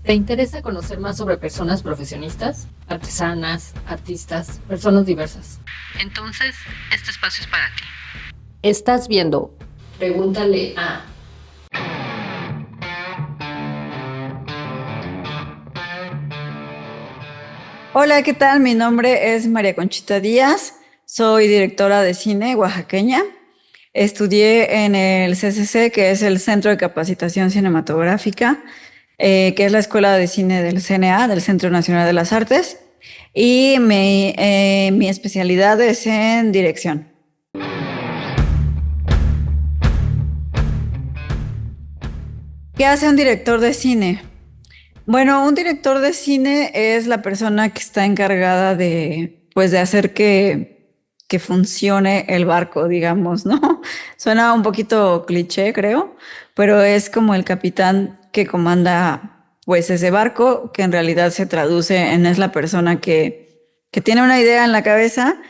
¿Te interesa conocer más sobre personas profesionistas, artesanas, artistas, personas diversas? Entonces, este espacio es para ti. Estás viendo Pregúntale a... Hola, ¿qué tal? Mi nombre es María Conchita Díaz, soy directora de cine oaxaqueña. Estudié en el CCC, que es el Centro de Capacitación Cinematográfica, que es la Escuela de Cine del CNA, del Centro Nacional de las Artes, y mi especialidad es en dirección. ¿Qué hace un director de cine? Bueno, un director de cine es la persona que está encargada de hacer que funcione el barco, digamos, ¿no? Suena un poquito cliché, creo, pero es como el capitán que comanda, pues, ese barco, que en realidad se traduce en es la persona que tiene una idea en la cabeza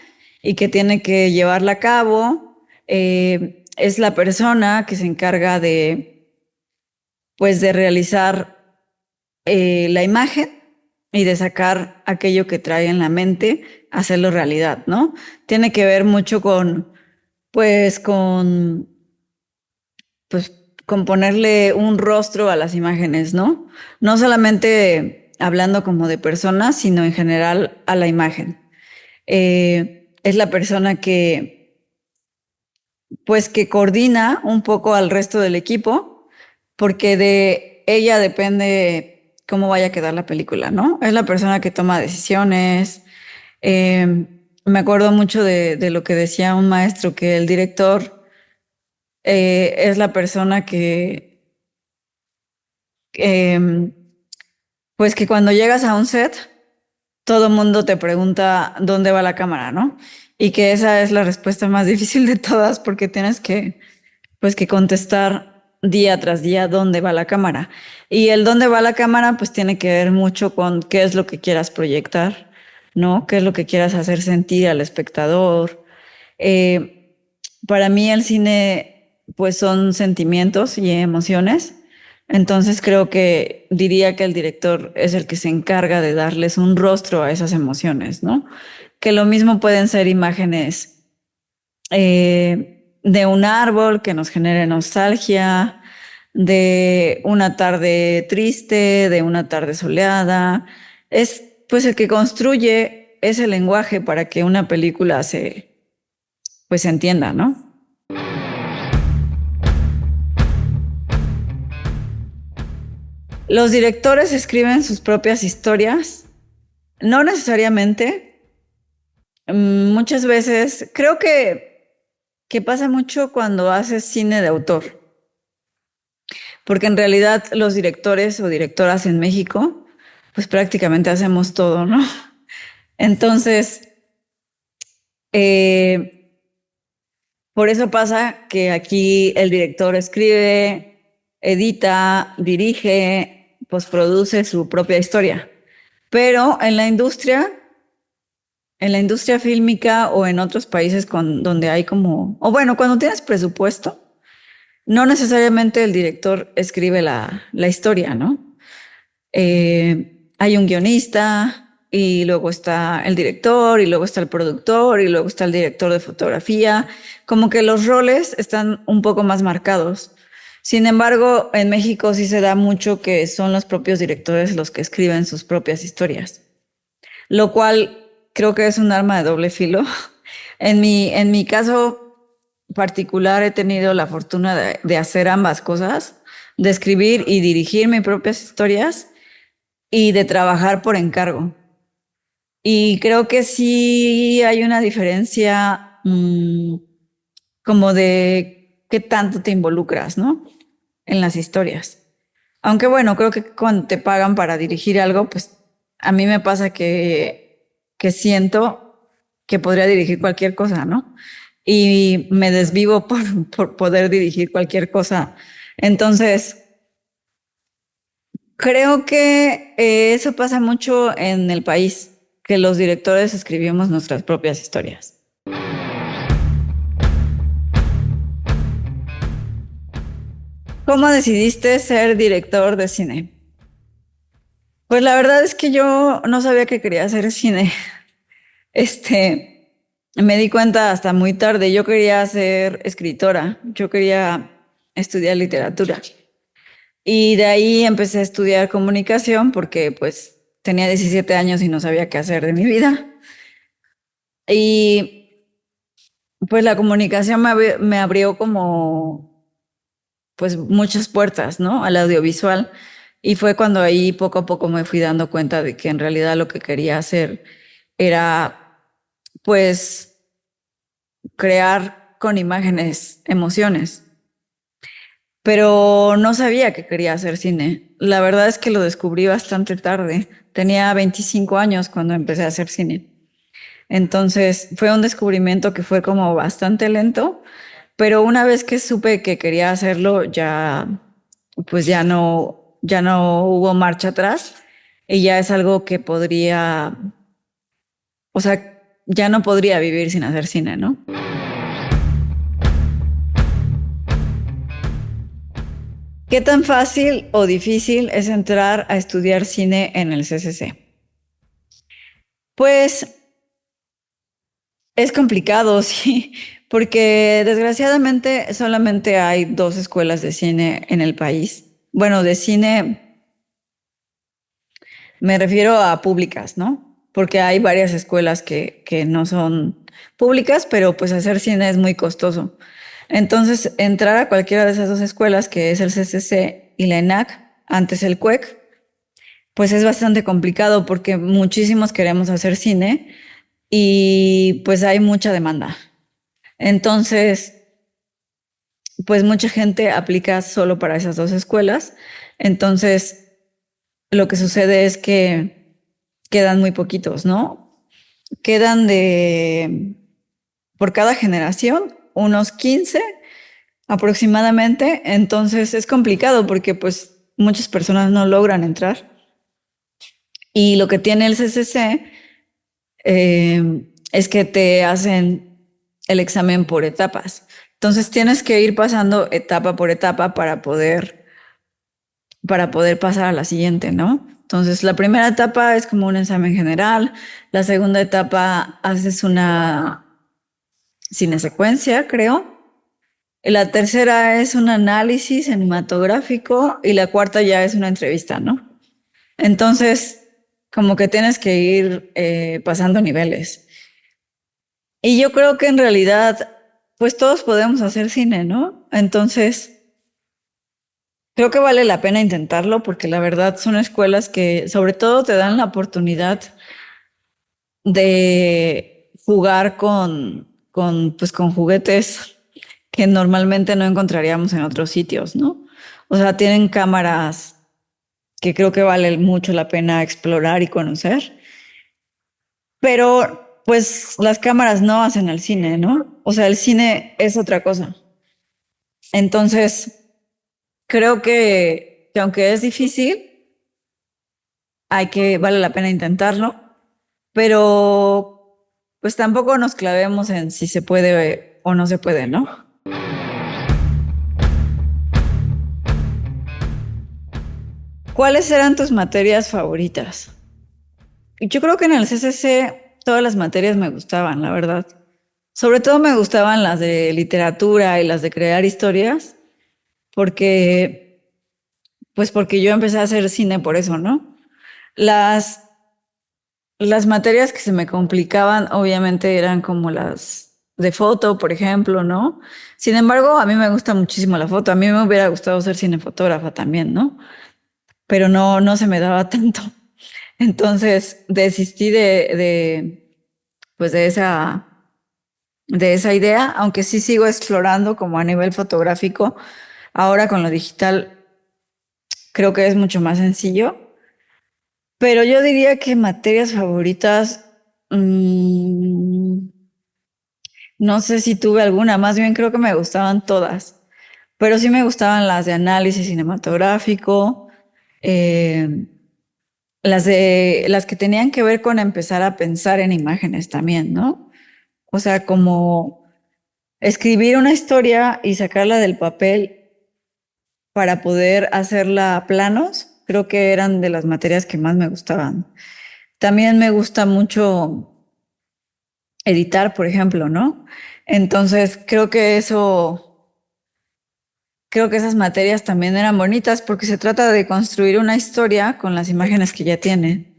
y que tiene que llevarla a cabo. Es la persona que se encarga pues, de realizar la imagen y de sacar aquello que trae en la mente, hacerlo realidad, ¿no? Tiene que ver mucho pues, pues, con ponerle un rostro a las imágenes, ¿no? No solamente hablando como de personas, sino en general a la imagen. Es la persona pues, que coordina un poco al resto del equipo, porque de ella depende cómo vaya a quedar la película, ¿no? Es la persona que toma decisiones. Me acuerdo mucho de lo que decía un maestro, que el director es la persona eh, pues que cuando llegas a un set, todo el mundo te pregunta dónde va la cámara, ¿no? Y que esa es la respuesta más difícil de todas, porque tienes pues que contestar día tras día dónde va la cámara. Y el dónde va la cámara pues tiene que ver mucho con qué es lo que quieras proyectar, ¿no? Qué es lo que quieras hacer sentir al espectador. Eh, para mí el cine pues son sentimientos y emociones. Entonces creo que diría que el director es el que se encarga de darles un rostro a esas emociones, ¿no? Que lo mismo pueden ser imágenes de un árbol que nos genere nostalgia, de una tarde triste, de una tarde soleada. Es pues el que construye ese lenguaje para que una película pues se entienda, ¿no? Los directores escriben sus propias historias, no necesariamente. Muchas veces creo que pasa mucho cuando haces cine de autor. Porque en realidad los directores o directoras en México, pues prácticamente hacemos todo, ¿no? Entonces, eh, por eso pasa que aquí el director escribe, edita, dirige, pues produce su propia historia. Pero en la industria fílmica o en otros países donde hay o bueno, cuando tienes presupuesto, no necesariamente el director escribe la historia, ¿no? Hay un guionista y luego está el director y luego está el productor y luego está el director de fotografía. Como que los roles están un poco más marcados. Sin embargo, en México sí se da mucho que son los propios directores los que escriben sus propias historias, lo cual creo que es un arma de doble filo. En mi caso particular he tenido la fortuna de hacer ambas cosas, de escribir y dirigir mis propias historias y de trabajar por encargo. Y creo que sí hay una diferencia como de qué tanto te involucras, ¿no? En las historias. Aunque bueno, creo que cuando te pagan para dirigir algo, pues a mí me pasa que siento que podría dirigir cualquier cosa, ¿no? Y me desvivo por poder dirigir cualquier cosa. Entonces, creo que eso pasa mucho en el país, que los directores escribimos nuestras propias historias. ¿Cómo decidiste ser director de cine? Pues la verdad es que yo no sabía que quería hacer cine. Este, Me di cuenta hasta muy tarde. Yo quería ser escritora. Yo quería estudiar literatura. Y de ahí empecé a estudiar comunicación porque pues tenía 17 años y no sabía qué hacer de mi vida. Y pues la comunicación me abrió como pues muchas puertas, ¿no? Al audiovisual. Y fue cuando ahí poco a poco me fui dando cuenta de que en realidad lo que quería hacer era pues crear con imágenes emociones. Pero no sabía que quería hacer cine. La verdad es que lo descubrí bastante tarde. Tenía 25 años cuando empecé a hacer cine. Entonces fue un descubrimiento que fue como bastante lento, pero una vez que supe que quería hacerlo, pues ya no hubo marcha atrás y ya es algo que podría, o sea, ya no podría vivir sin hacer cine, ¿no? ¿Qué tan fácil o difícil es entrar a estudiar cine en el CCC? Pues es complicado, sí, porque desgraciadamente solamente hay dos escuelas de cine en el país. Bueno, de cine me refiero a públicas, ¿no? Porque hay varias escuelas que no son públicas, pero pues hacer cine es muy costoso. Entonces, entrar a cualquiera de esas dos escuelas, que es el CCC y la ENAC, antes el CUEC, pues es bastante complicado porque muchísimos queremos hacer cine y pues hay mucha demanda. Entonces, pues mucha gente aplica solo para esas dos escuelas. Entonces, lo que sucede es que quedan muy poquitos, ¿no? Quedan por cada generación, unos 15 aproximadamente. Entonces, es complicado porque pues muchas personas no logran entrar. Y lo que tiene el CCC es que te hacen el examen por etapas. Entonces tienes que ir pasando etapa por etapa para poder pasar a la siguiente, ¿no? Entonces la primera etapa es como un examen general, la segunda etapa haces una cinesecuencia, creo. Y la tercera es un análisis cinematográfico y la cuarta ya es una entrevista, ¿no? Entonces, como que tienes que ir pasando niveles. Y yo creo que en realidad, pues todos podemos hacer cine, ¿no? Entonces, creo que vale la pena intentarlo porque la verdad son escuelas que sobre todo te dan la oportunidad de jugar pues, con juguetes que normalmente no encontraríamos en otros sitios, ¿no? O sea, tienen cámaras que creo que vale mucho la pena explorar y conocer. Pero pues las cámaras no hacen el cine, ¿no? O sea, el cine es otra cosa. Entonces, creo que aunque es difícil, vale la pena intentarlo, pero pues tampoco nos clavemos en si se puede o no se puede, ¿no? ¿Cuáles eran tus materias favoritas? Yo creo que en el CCC todas las materias me gustaban, la verdad. Sobre todo me gustaban las de literatura y las de crear historias, porque, pues porque yo empecé a hacer cine por eso, ¿no? Las, las materias que se me complicaban, obviamente, eran como las de foto, por ejemplo, ¿no? Sin embargo, a mí me gusta muchísimo la foto. A mí me hubiera gustado ser cinefotógrafa también, ¿no? Pero no se me daba tanto. Entonces, desistí pues de esa idea, aunque sí sigo explorando como a nivel fotográfico. Ahora con lo digital creo que es mucho más sencillo. Pero yo diría que materias favoritas, mm, no sé si tuve alguna, más bien creo que me gustaban todas, pero sí me gustaban las de análisis cinematográfico, eh, las que tenían que ver con empezar a pensar en imágenes también, ¿no? O sea, como escribir una historia y sacarla del papel para poder hacerla a planos creo que eran de las materias que más me gustaban. También me gusta mucho editar, por ejemplo, ¿no? Entonces, creo que esas materias también eran bonitas porque se trata de construir una historia con las imágenes que ya tiene.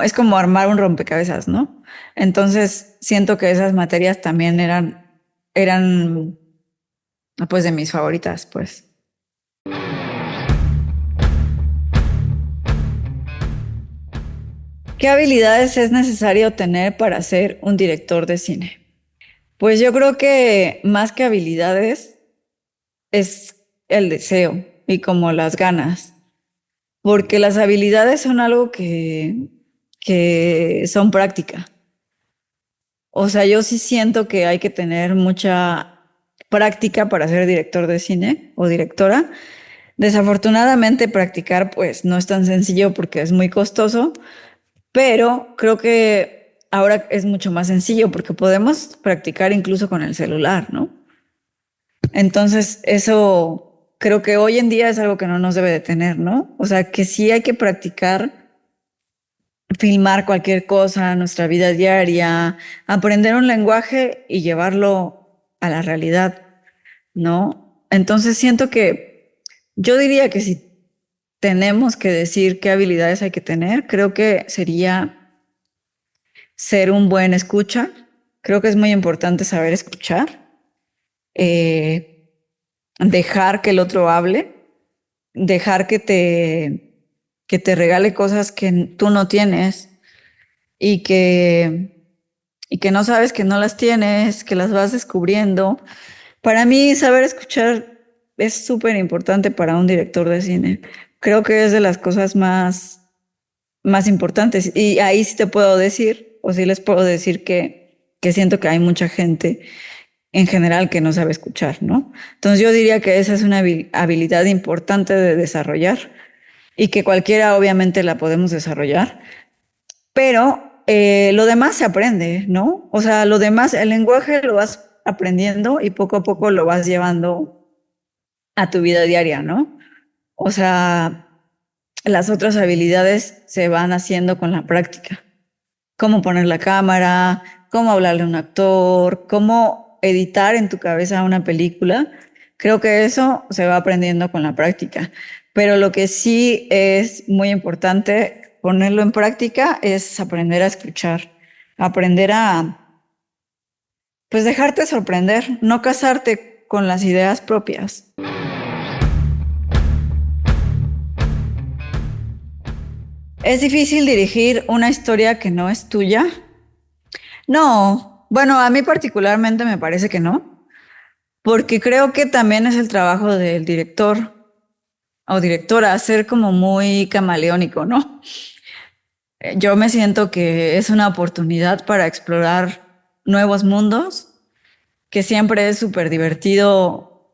Es como armar un rompecabezas, ¿no? Entonces, siento que esas materias también eran, pues, de mis favoritas, pues. ¿Qué habilidades es necesario tener para ser un director de cine? Pues yo creo que más que habilidades es el deseo y como las ganas, porque las habilidades son algo que son práctica. O sea, yo sí siento que hay que tener mucha práctica para ser director de cine o directora. Desafortunadamente, practicar pues no es tan sencillo porque es muy costoso, pero creo que ahora es mucho más sencillo porque podemos practicar incluso con el celular, ¿no? Entonces, eso creo que hoy en día es algo que no nos debe de tener, ¿no? O sea, que sí hay que practicar, filmar cualquier cosa, nuestra vida diaria, aprender un lenguaje y llevarlo a la realidad, ¿no? Entonces, siento que yo diría que si tenemos que decir qué habilidades hay que tener, creo que sería ser un buen escucha. Creo que es muy importante saber escuchar, eh, dejar que el otro hable, dejar que te regale cosas que tú no tienes y y que no sabes que no las tienes, que las vas descubriendo. Para mí, saber escuchar es súper importante para un director de cine. Creo que es de las cosas más importantes. Y ahí sí te puedo decir, o sí les puedo decir que siento que hay mucha gente en general que no sabe escuchar, ¿no? Entonces yo diría que esa es una habilidad importante de desarrollar y que cualquiera obviamente la podemos desarrollar, pero lo demás se aprende, ¿no? O sea, lo demás, el lenguaje lo vas aprendiendo y poco a poco lo vas llevando a tu vida diaria, ¿no? O sea, las otras habilidades se van haciendo con la práctica. Cómo poner la cámara, cómo hablarle a un actor, cómo editar en tu cabeza una película. Creo que eso se va aprendiendo con la práctica. Pero lo que sí es muy importante ponerlo en práctica es aprender a escuchar, aprender pues dejarte sorprender, no casarte con las ideas propias. ¿Es difícil dirigir una historia que no es tuya? No, bueno, a mí particularmente me parece que no, porque creo que también es el trabajo del director o directora ser como muy camaleónico, ¿no? Yo me siento que es una oportunidad para explorar nuevos mundos, que siempre es súper divertido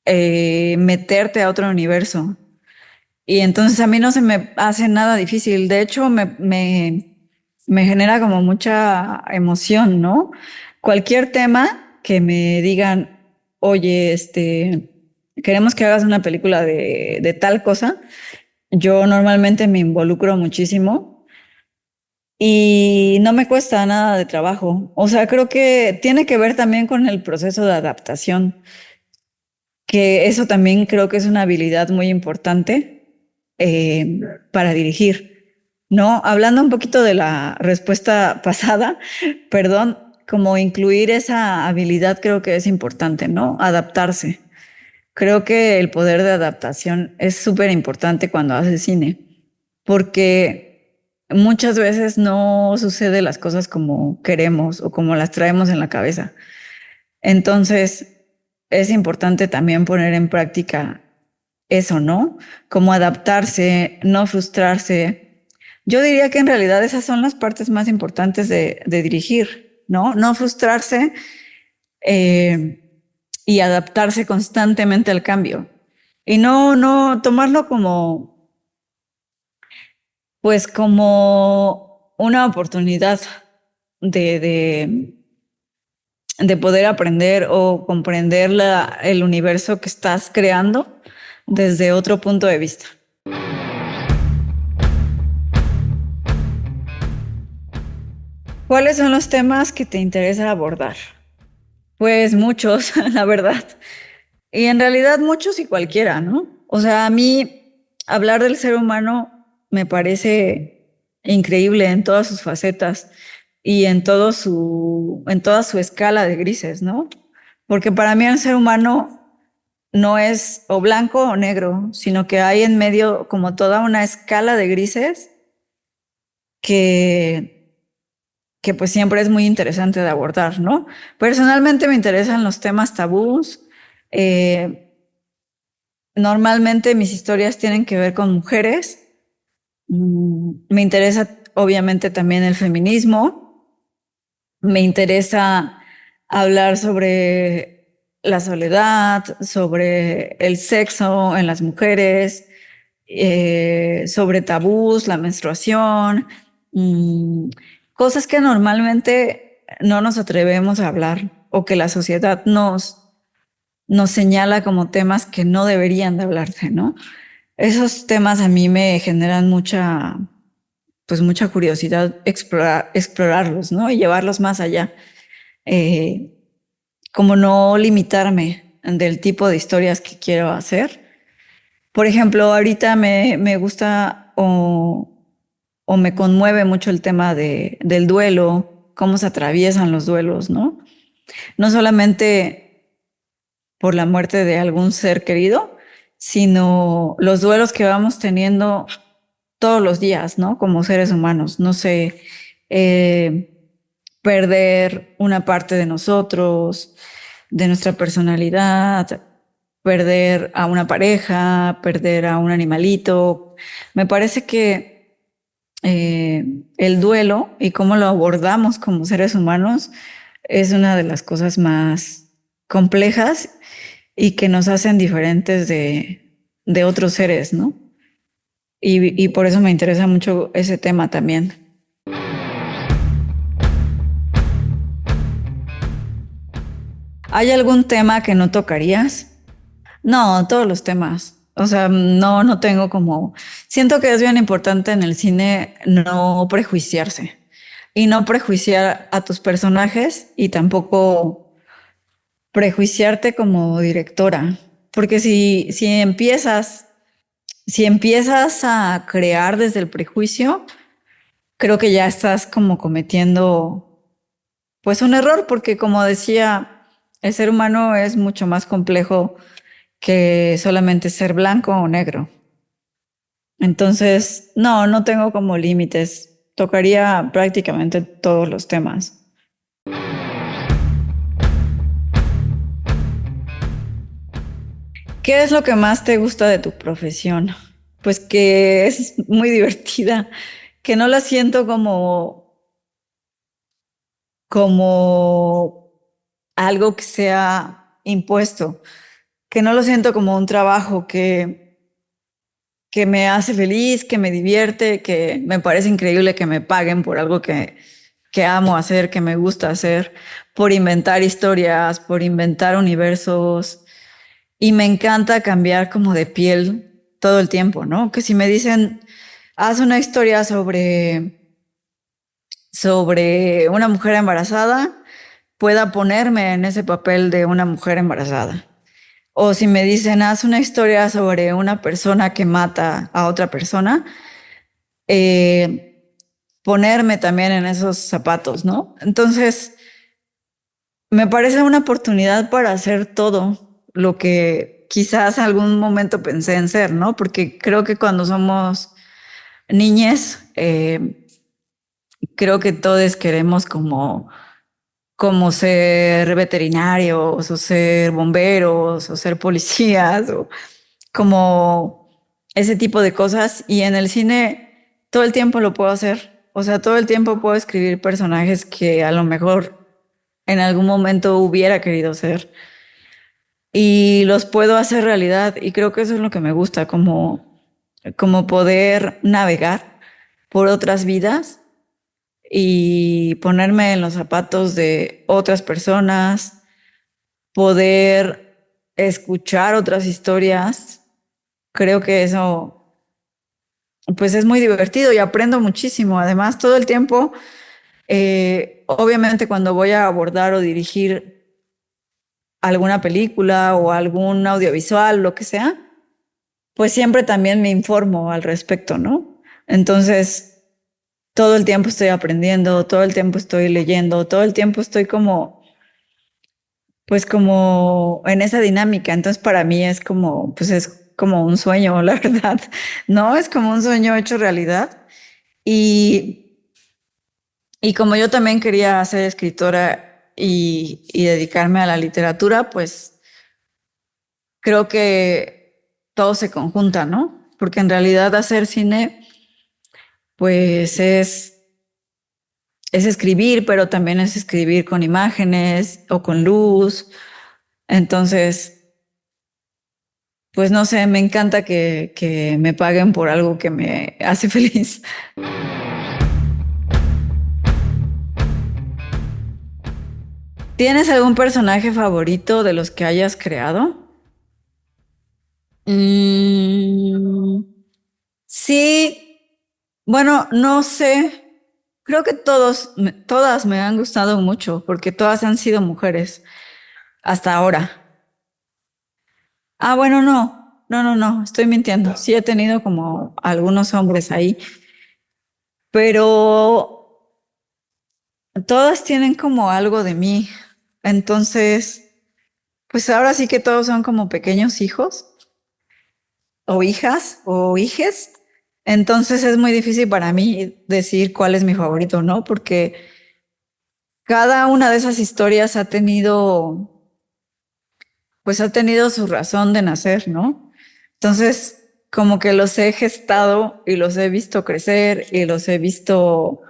meterte a otro universo. Y entonces a mí no se me hace nada difícil. De hecho, me genera como mucha emoción, ¿no? Cualquier tema que me digan, oye, queremos que hagas una película de tal cosa, yo normalmente me involucro muchísimo y no me cuesta nada de trabajo. O sea, creo que tiene que ver también con el proceso de adaptación, que eso también creo que es una habilidad muy importante para dirigir, ¿no? Hablando un poquito de la respuesta pasada, perdón, como incluir esa habilidad creo que es importante, ¿no? Adaptarse. Creo que el poder de adaptación es súper importante cuando haces cine, porque muchas veces no sucede las cosas como queremos o como las traemos en la cabeza. Entonces, es importante también poner en práctica eso, ¿no? Cómo adaptarse, no frustrarse. Yo diría que en realidad esas son las partes más importantes de dirigir, ¿no? No frustrarse y adaptarse constantemente al cambio. Y no tomarlo pues como una oportunidad de, de, de poder aprender o comprender el universo que estás creando desde otro punto de vista. ¿Cuáles son los temas que te interesa abordar? Pues muchos, la verdad. Y en realidad muchos y cualquiera, ¿no? O sea, a mí hablar del ser humano me parece increíble en todas sus facetas y en toda su escala de grises, ¿no? Porque para mí el ser humano no es o blanco o negro, sino que hay en medio como toda una escala de grises que, que pues siempre es muy interesante de abordar, ¿no? Personalmente me interesan los temas tabús. eh, Normalmente mis historias tienen que ver con mujeres. Me interesa obviamente también el feminismo. Me interesa hablar sobre la soledad, sobre el sexo en las mujeres, sobre tabús, la menstruación, mm, cosas que normalmente no nos atrevemos a hablar o que la sociedad nos señala como temas que no deberían de hablarse, ¿no? Esos temas a mí me generan pues mucha curiosidad explorarlos, ¿no? Y llevarlos más allá. Eh, Como no limitarme del tipo de historias que quiero hacer. Por ejemplo, ahorita me gusta o me conmueve mucho el tema del duelo, cómo se atraviesan los duelos, ¿no? No solamente por la muerte de algún ser querido, sino los duelos que vamos teniendo todos los días, ¿no? Como seres humanos. No sé, eh, perder una parte de nosotros, de nuestra personalidad, perder a una pareja, perder a un animalito. Me parece que el duelo y cómo lo abordamos como seres humanos es una de las cosas más complejas y que nos hacen diferentes de otros seres, ¿no? Y por eso me interesa mucho ese tema también. ¿Hay algún tema que no tocarías? No, todos los temas. O sea, no tengo como... Siento que es bien importante en el cine no prejuiciarse y no prejuiciar a tus personajes y tampoco prejuiciarte como directora. Porque si empiezas a crear desde el prejuicio, creo que ya estás como cometiendo pues un error, porque como decía, el ser humano es mucho más complejo que solamente ser blanco o negro. Entonces, no tengo como límites. Tocaría prácticamente todos los temas. ¿Qué es lo que más te gusta de tu profesión? Pues que es muy divertida, que no la siento como algo que sea impuesto, que no lo siento como un trabajo que me hace feliz, que me divierte, que me parece increíble que me paguen por algo que amo hacer, que me gusta hacer, por inventar historias, por inventar universos. Y me encanta cambiar como de piel todo el tiempo, ¿no? Que si me dicen, haz una historia sobre una mujer embarazada, pueda ponerme en ese papel de una mujer embarazada. O si me dicen, haz una historia sobre una persona que mata a otra persona, eh, ponerme también en esos zapatos, ¿no? Entonces, me parece una oportunidad para hacer todo lo que quizás algún momento pensé en ser, ¿no? Porque creo que cuando somos niñes, creo que todos queremos como ser veterinarios o ser bomberos o ser policías o como ese tipo de cosas. Y en el cine todo el tiempo lo puedo hacer. O sea, todo el tiempo puedo escribir personajes que a lo mejor en algún momento hubiera querido ser y los puedo hacer realidad. Y creo que eso es lo que me gusta, como poder navegar por otras vidas y ponerme en los zapatos de otras personas, poder escuchar otras historias. Creo que eso, pues es muy divertido y aprendo muchísimo. Además, todo el tiempo Obviamente cuando voy a abordar o dirigir alguna película o algún audiovisual, lo que sea, pues siempre también me informo al respecto, ¿no? Entonces, todo el tiempo estoy aprendiendo, todo el tiempo estoy leyendo, todo el tiempo estoy como, pues como en esa dinámica. Entonces, para mí es como, pues es como un sueño, la verdad, ¿no? Es como un sueño hecho realidad. Y, y como yo también quería ser escritora y dedicarme a la literatura, pues creo que todo se conjunta, ¿no? Porque en realidad hacer cine, pues es escribir, pero también es escribir con imágenes o con luz. Entonces, pues no sé, me encanta que me paguen por algo que me hace feliz. ¿Tienes algún personaje favorito de los que hayas creado? Mm, sí, bueno, no sé. Creo que todas me han gustado mucho porque todas han sido mujeres hasta ahora. Ah, bueno, no, estoy mintiendo. Sí he tenido como algunos hombres ahí, pero todas tienen como algo de mí. Entonces, pues ahora sí que todos son como pequeños hijos o hijas o hijes. Entonces es muy difícil para mí decir cuál es mi favorito, ¿no? Porque cada una de esas historias pues ha tenido su razón de nacer, ¿no? Entonces, como que los he gestado y los he visto crecer y los he visto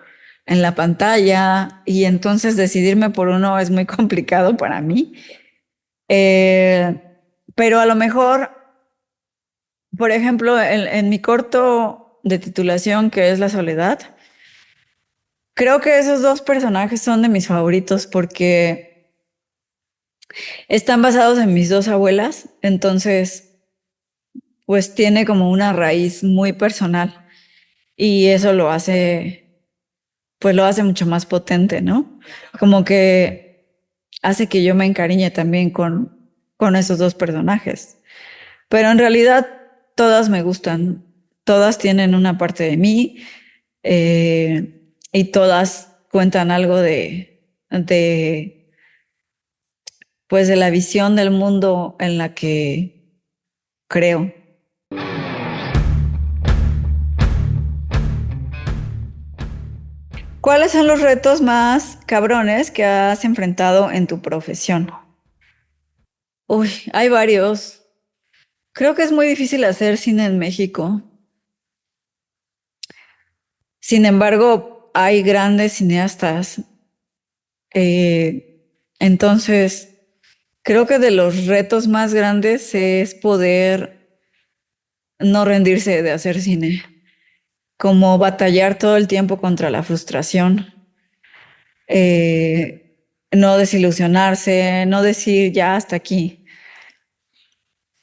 en la pantalla y entonces decidirme por uno es muy complicado para mí. Eh, pero a lo mejor, por ejemplo, en mi corto de titulación, que es La Soledad, creo que esos dos personajes son de mis favoritos porque están basados en mis dos abuelas, entonces pues tiene como una raíz muy personal y eso pues lo hace mucho más potente, ¿no? Como que hace que yo me encariñe también con esos dos personajes. Pero en realidad todas me gustan, todas tienen una parte de mí y todas cuentan algo pues de la visión del mundo en la que creo. ¿Cuáles son los retos más cabrones que has enfrentado en tu profesión? Uy, hay varios. Creo que es muy difícil hacer cine en México. Sin embargo, hay grandes cineastas. Entonces, creo que de los retos más grandes es poder no rendirse de hacer cine, como batallar todo el tiempo contra la frustración, no desilusionarse, no decir ya hasta aquí.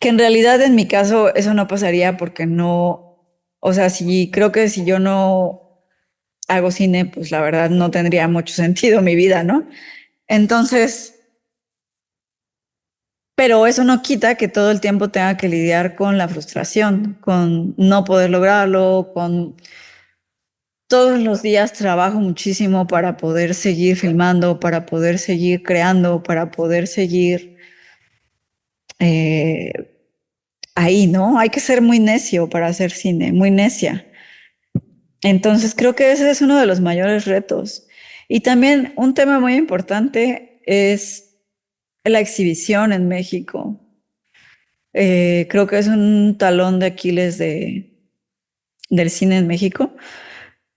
Que en realidad en mi caso eso no pasaría porque no, o sea, creo que si yo no hago cine, pues la verdad no tendría mucho sentido mi vida, ¿no? Entonces, pero eso no quita que todo el tiempo tenga que lidiar con la frustración, con no poder lograrlo, con todos los días trabajo muchísimo para poder seguir filmando, para poder seguir creando, para poder seguir eh, ahí, ¿no? Hay que ser muy necio para hacer cine, muy necia. Entonces creo que ese es uno de los mayores retos. Y también un tema muy importante es la exhibición en México. Creo que es un talón de Aquiles del cine en México,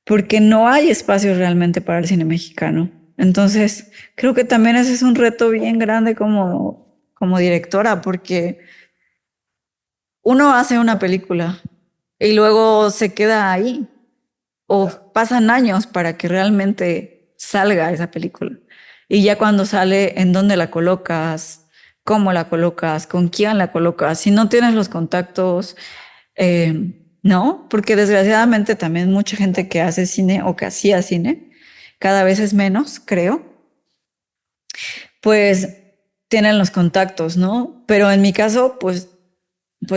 porque no hay espacios realmente para el cine mexicano. Entonces, creo que también ese es un reto bien grande como directora, porque uno hace una película y luego se queda ahí, o pasan años para que realmente salga esa película. Y ya cuando sale, ¿en dónde la colocas? ¿Cómo la colocas? ¿Con quién la colocas? Si no tienes los contactos, ¿no? Porque desgraciadamente también mucha gente que hace cine o que hacía cine, cada vez es menos, creo, pues tienen los contactos, ¿no? Pero en mi caso, pues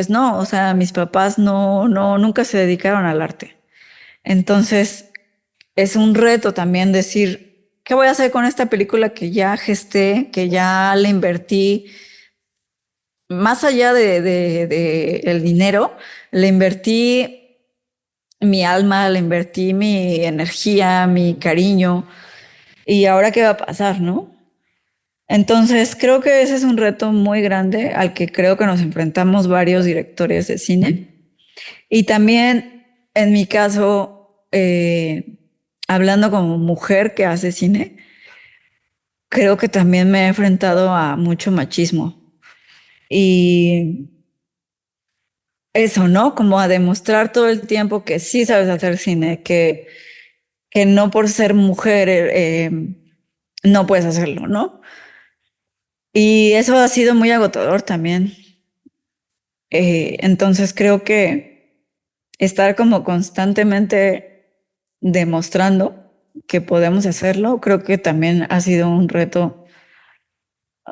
no, o sea, mis papás nunca se dedicaron al arte. Entonces, es un reto también decir, ¿qué voy a hacer con esta película que ya gesté, que ya le invertí? Más allá de el dinero, le invertí mi alma, le invertí mi energía, mi cariño. ¿Y ahora qué va a pasar, no? Entonces, creo que ese es un reto muy grande al que creo que nos enfrentamos varios directores de cine. Y también, en mi caso, hablando como mujer que hace cine, creo que también me he enfrentado a mucho machismo. Y eso, ¿no? Como a demostrar todo el tiempo que sí sabes hacer cine, que no por ser mujer no puedes hacerlo, ¿no? Y eso ha sido muy agotador también. Entonces creo que estar como constantemente demostrando que podemos hacerlo, creo que también ha sido un reto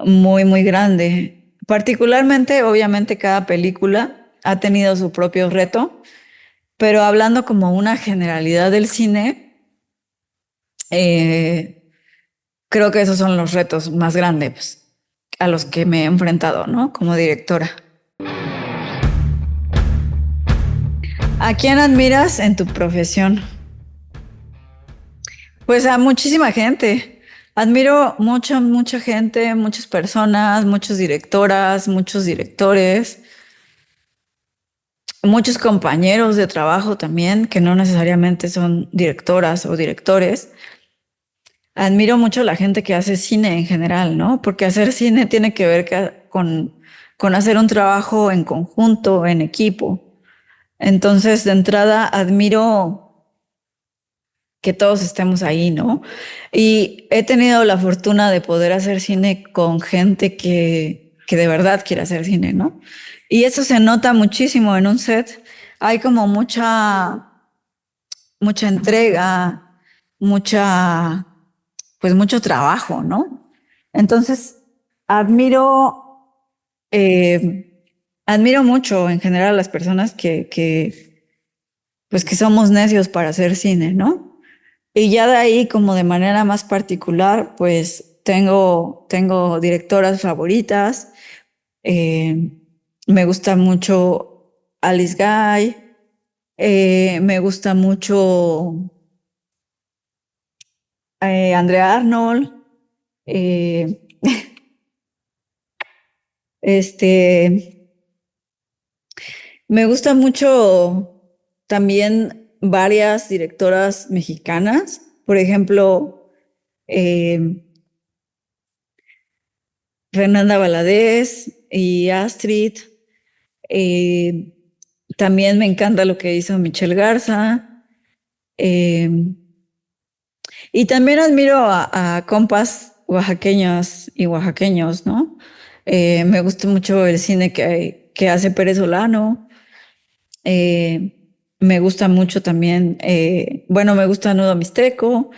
muy, muy grande. Particularmente, obviamente, cada película ha tenido su propio reto, pero hablando como una generalidad del cine, eh, creo que esos son los retos más grandes a los que me he enfrentado, ¿no? Como directora. ¿A quién admiras en tu profesión? Pues a muchísima gente. Admiro mucha gente, muchas personas, muchas directoras, muchos directores, muchos compañeros de trabajo también, que no necesariamente son directoras o directores. Admiro mucho a la gente que hace cine en general, ¿no? Porque hacer cine tiene que ver con hacer un trabajo en conjunto, en equipo. Entonces, de entrada, admiro que todos estemos ahí, ¿no? Y he tenido la fortuna de poder hacer cine con gente que de verdad quiere hacer cine, ¿no? Y eso se nota muchísimo en un set. Hay como mucha entrega, pues mucho trabajo, ¿no? Entonces, admiro, admiro mucho en general a las personas pues que somos necios para hacer cine, ¿no? Y ya de ahí, como de manera más particular, pues tengo directoras favoritas. Eh, Me gusta mucho Alice Guy. Me gusta mucho Andrea Arnold. eh, este, Me gusta mucho también varias directoras mexicanas. Por ejemplo, eh, Renanda Valadez y Astrid. Eh, También me encanta lo que hizo Michelle Garza. eh, y también admiro a compas oaxaqueños y oaxaqueños, ¿no? Me gusta mucho el cine que hace Pérez Solano. Eh, Me gusta mucho también, bueno, me gusta Nudo Mixteco.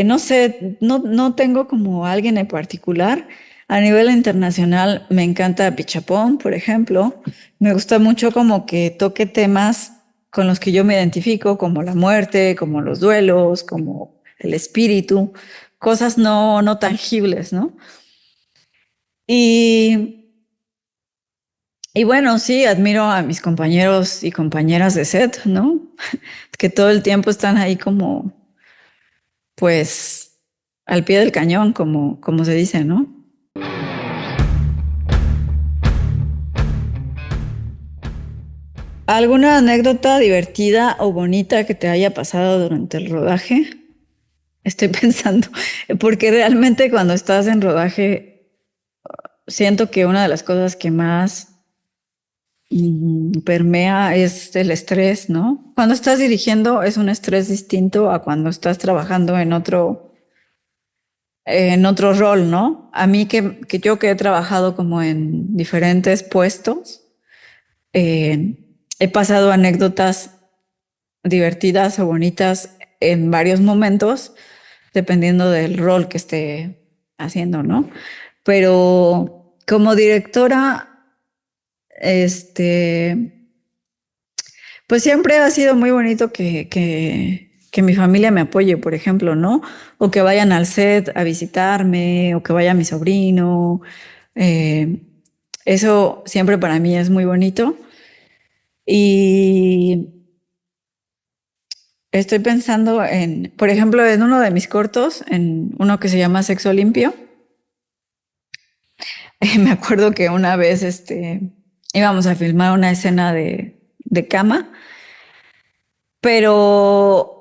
No sé, no tengo como alguien en particular. A nivel internacional me encanta Pichapón, por ejemplo. Me gusta mucho como que toque temas con los que yo me identifico, como la muerte, como los duelos, como el espíritu, cosas no tangibles, ¿no? Y, y bueno, sí, admiro a mis compañeros y compañeras de set, ¿no? Que todo el tiempo están ahí como, pues, al pie del cañón, como se dice, ¿no? ¿Alguna anécdota divertida o bonita que te haya pasado durante el rodaje? Estoy pensando, porque realmente cuando estás en rodaje, siento que una de las cosas que más permea es el estrés, ¿no? Cuando estás dirigiendo es un estrés distinto a cuando estás trabajando en otro rol, ¿no? A mí que yo que he trabajado como en diferentes puestos, he pasado anécdotas divertidas o bonitas en varios momentos, dependiendo del rol que esté haciendo, ¿no? Pero como directora, pues siempre ha sido muy bonito que mi familia me apoye, por ejemplo, ¿no? O que vayan al set a visitarme, o que vaya mi sobrino. Eh, Eso siempre para mí es muy bonito. Y estoy pensando en, por ejemplo, en uno de mis cortos, en uno que se llama Sexo Limpio. Me acuerdo que una vez íbamos a filmar una escena de cama, pero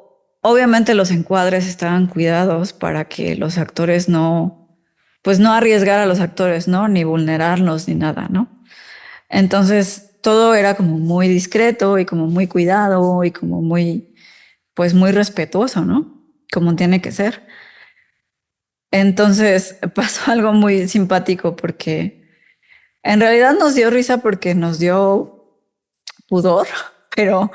obviamente los encuadres estaban cuidados para que los actores no, pues no arriesgar a los actores, ¿no? Ni vulnerarlos ni nada, ¿no? Entonces todo era como muy discreto y como muy cuidado y como muy, pues muy respetuoso, ¿no? Como tiene que ser. Entonces pasó algo muy simpático porque en realidad nos dio risa porque nos dio pudor, pero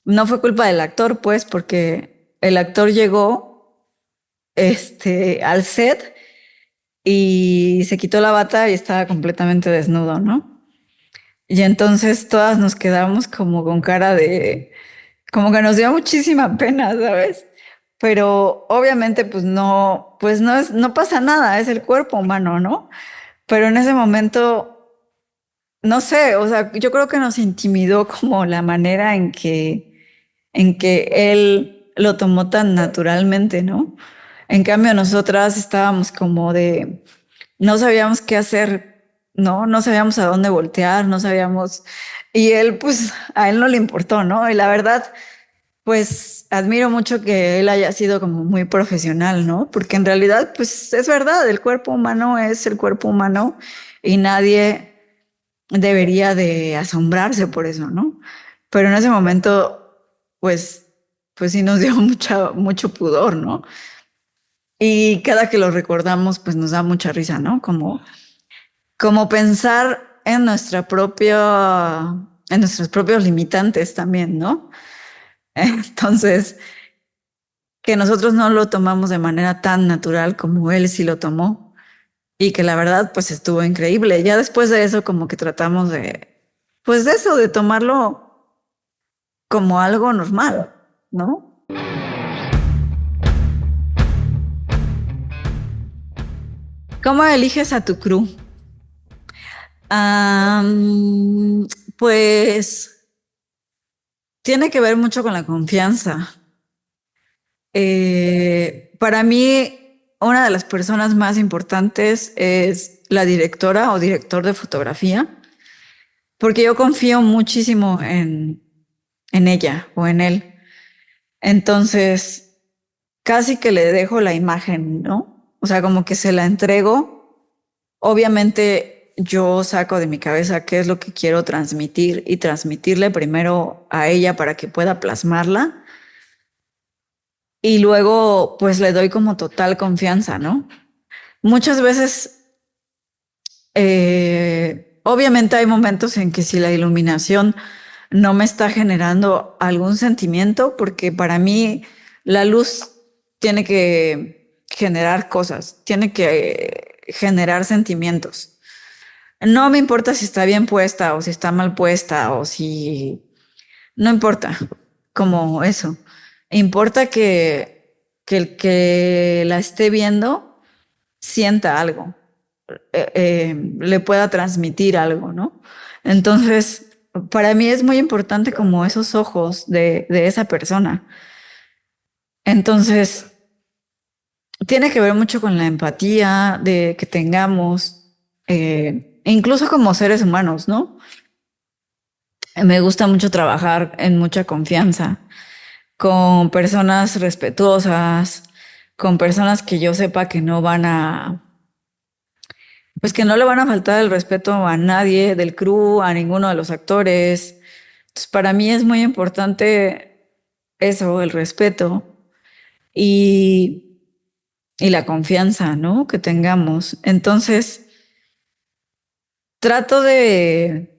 no fue culpa del actor, pues, porque el actor llegó al set y se quitó la bata y estaba completamente desnudo, ¿no? Y entonces todas nos quedamos como con cara de, como que nos dio muchísima pena, ¿sabes? Pero obviamente pues no es, no pasa nada, es el cuerpo humano, ¿no? Pero en ese momento, no sé, o sea, yo creo que nos intimidó como la manera en que él lo tomó tan naturalmente, ¿no? En cambio, nosotras estábamos como de, no sabíamos qué hacer, ¿no? No sabíamos a dónde voltear, no sabíamos, y él, pues, a él no le importó, ¿no? Y la verdad, pues, admiro mucho que él haya sido como muy profesional, ¿no? Porque en realidad, pues, es verdad, el cuerpo humano es el cuerpo humano y nadie debería de asombrarse por eso, ¿no? Pero en ese momento, pues, pues sí nos dio mucho pudor, ¿no? Y cada que lo recordamos, pues nos da mucha risa, ¿no? Como pensar en en nuestros propios limitantes también, ¿no? Entonces, que nosotros no lo tomamos de manera tan natural como él sí lo tomó y que la verdad, pues estuvo increíble. Ya después de eso, como que tratamos de, pues de eso, de tomarlo como algo normal, ¿no? ¿Cómo eliges a tu crew? Am, pues tiene que ver mucho con la confianza. Para mí, una de las personas más importantes es la directora o director de fotografía, porque yo confío muchísimo en ella o en él. Entonces, casi que le dejo la imagen, ¿no? O sea, como que se la entrego. Obviamente yo saco de mi cabeza qué es lo que quiero transmitir y transmitirle primero a ella para que pueda plasmarla y luego pues le doy como total confianza, ¿no? Muchas veces, obviamente hay momentos en que si la iluminación no me está generando algún sentimiento, porque para mí la luz tiene que generar cosas, tiene que generar sentimientos. No me importa si está bien puesta o si está mal puesta o si... No importa, como eso. Importa que el que la esté viendo sienta algo, le pueda transmitir algo, ¿no? Entonces, para mí es muy importante como esos ojos de esa persona. Entonces, tiene que ver mucho con la empatía de que tengamos, incluso como seres humanos, ¿no? Me gusta mucho trabajar en mucha confianza, con personas respetuosas, con personas que yo sepa que no van a, pues que no le van a faltar el respeto a nadie del crew, a ninguno de los actores. Entonces, para mí es muy importante eso, el respeto y, y la confianza, ¿no? Que tengamos. Entonces, trato de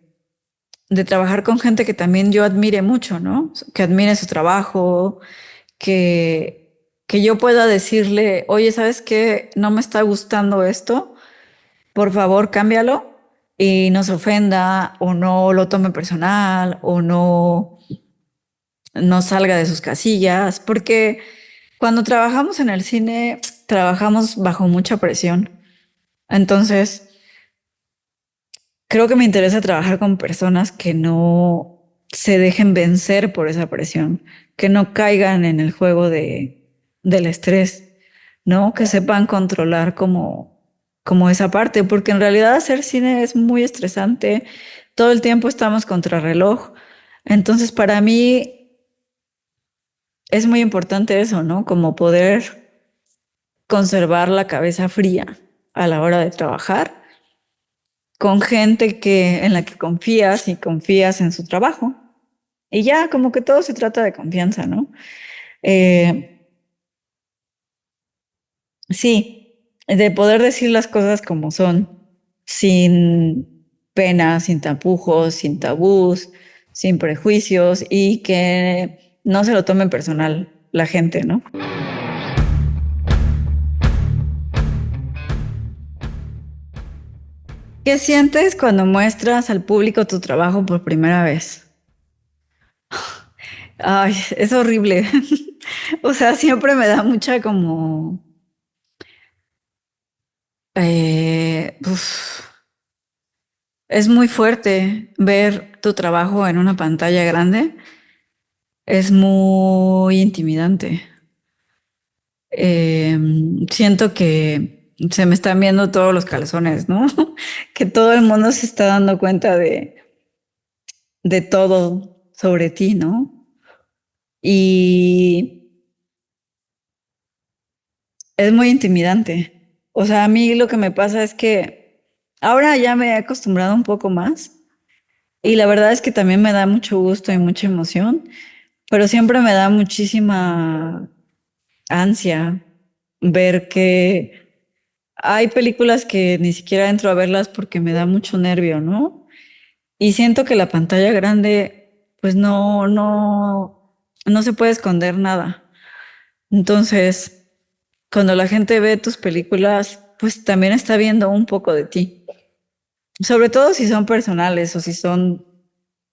trabajar con gente que también yo admire mucho, ¿no? Que admire su trabajo, que que yo pueda decirle, oye, ¿sabes qué? No me está gustando esto, por favor, cámbialo y no se ofenda o no lo tome personal o no salga de sus casillas, porque cuando trabajamos en el cine, trabajamos bajo mucha presión. Entonces, creo que me interesa trabajar con personas que no se dejen vencer por esa presión, que no caigan en el juego del estrés, ¿no? Que sepan controlar como esa parte, porque en realidad hacer cine es muy estresante, todo el tiempo estamos contra reloj. Entonces, para mí es muy importante eso, ¿no? Como poder conservar la cabeza fría a la hora de trabajar con gente en la que confías y confías en su trabajo. Y ya, como que todo se trata de confianza, ¿no? Eh, sí, de poder decir las cosas como son, sin pena, sin tapujos, sin tabús, sin prejuicios y que no se lo tomen personal la gente, ¿no? ¿Qué sientes cuando muestras al público tu trabajo por primera vez? Ay, es horrible. O sea, siempre me da mucha como... uf. Es muy fuerte ver tu trabajo en una pantalla grande. Es muy intimidante. Eh, Siento que se me están viendo todos los calzones, ¿no? Que todo el mundo se está dando cuenta de todo sobre ti, ¿no? Y es muy intimidante. O sea, a mí lo que me pasa es que ahora ya me he acostumbrado un poco más y la verdad es que también me da mucho gusto y mucha emoción, pero siempre me da muchísima ansia ver que hay películas que ni siquiera entro a verlas porque me da mucho nervio, ¿no? Y siento que la pantalla grande, pues no se puede esconder nada. Entonces, cuando la gente ve tus películas, pues también está viendo un poco de ti. Sobre todo si son personales o si son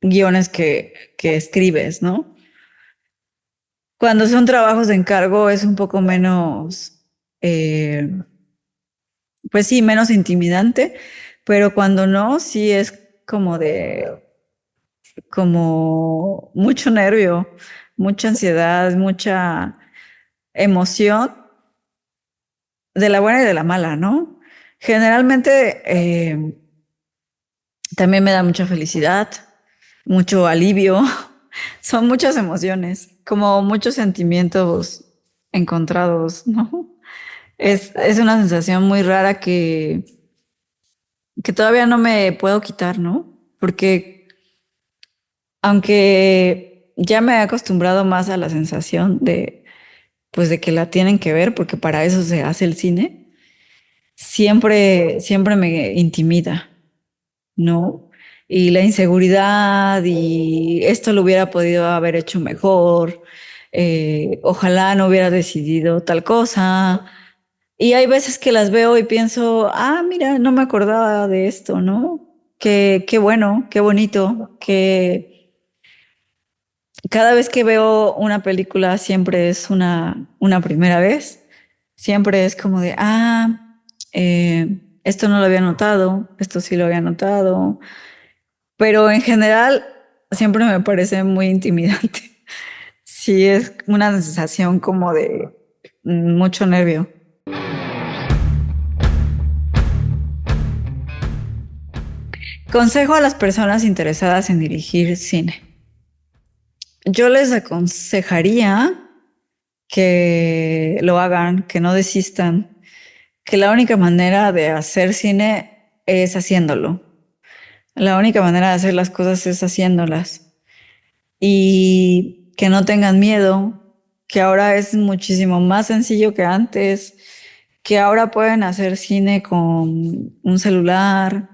guiones que escribes, ¿no? Cuando son trabajos de encargo es un poco menos, eh, pues sí, menos intimidante, pero cuando no, sí es como mucho nervio, mucha ansiedad, mucha emoción de la buena y de la mala, ¿no? Generalmente también me da mucha felicidad, mucho alivio, son muchas emociones, como muchos sentimientos encontrados, ¿no? Es una sensación muy rara que todavía no me puedo quitar, ¿no? Porque aunque ya me he acostumbrado más a la sensación pues de que la tienen que ver, porque para eso se hace el cine, siempre me intimida, ¿no? Y la inseguridad y esto lo hubiera podido haber hecho mejor, ojalá no hubiera decidido tal cosa. Y hay veces que las veo y pienso, ah, mira, no me acordaba de esto, ¿no? Qué bueno, qué bonito, que cada vez que veo una película siempre es una primera vez, siempre es como de, esto no lo había notado, esto sí lo había notado, pero en general siempre me parece muy intimidante. Sí, es una sensación como de mucho nervio. Consejo a las personas interesadas en dirigir cine. Yo les aconsejaría que lo hagan, que no desistan, que la única manera de hacer cine es haciéndolo. La única manera de hacer las cosas es haciéndolas. Y que no tengan miedo, que ahora es muchísimo más sencillo que antes, que ahora pueden hacer cine con un celular,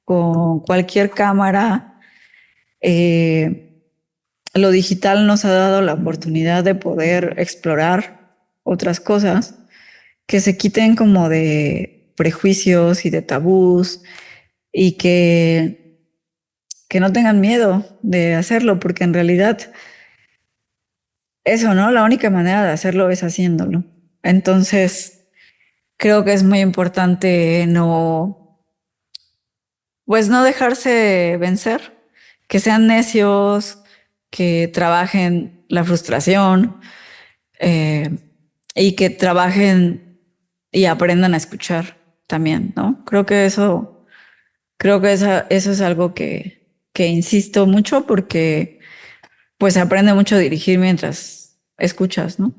con cualquier cámara. Lo digital nos ha dado la oportunidad de poder explorar. otras cosas, que se quiten como de prejuicios y de tabús y que no tengan miedo de hacerlo, porque en realidad eso, ¿no? La única manera de hacerlo es haciéndolo. Entonces, creo que es muy importante pues no dejarse vencer, que sean necios, que trabajen la frustración, eh, y que trabajen y aprendan a escuchar también, ¿no? Eso es algo que insisto mucho porque pues se aprende mucho a dirigir mientras escuchas, ¿no?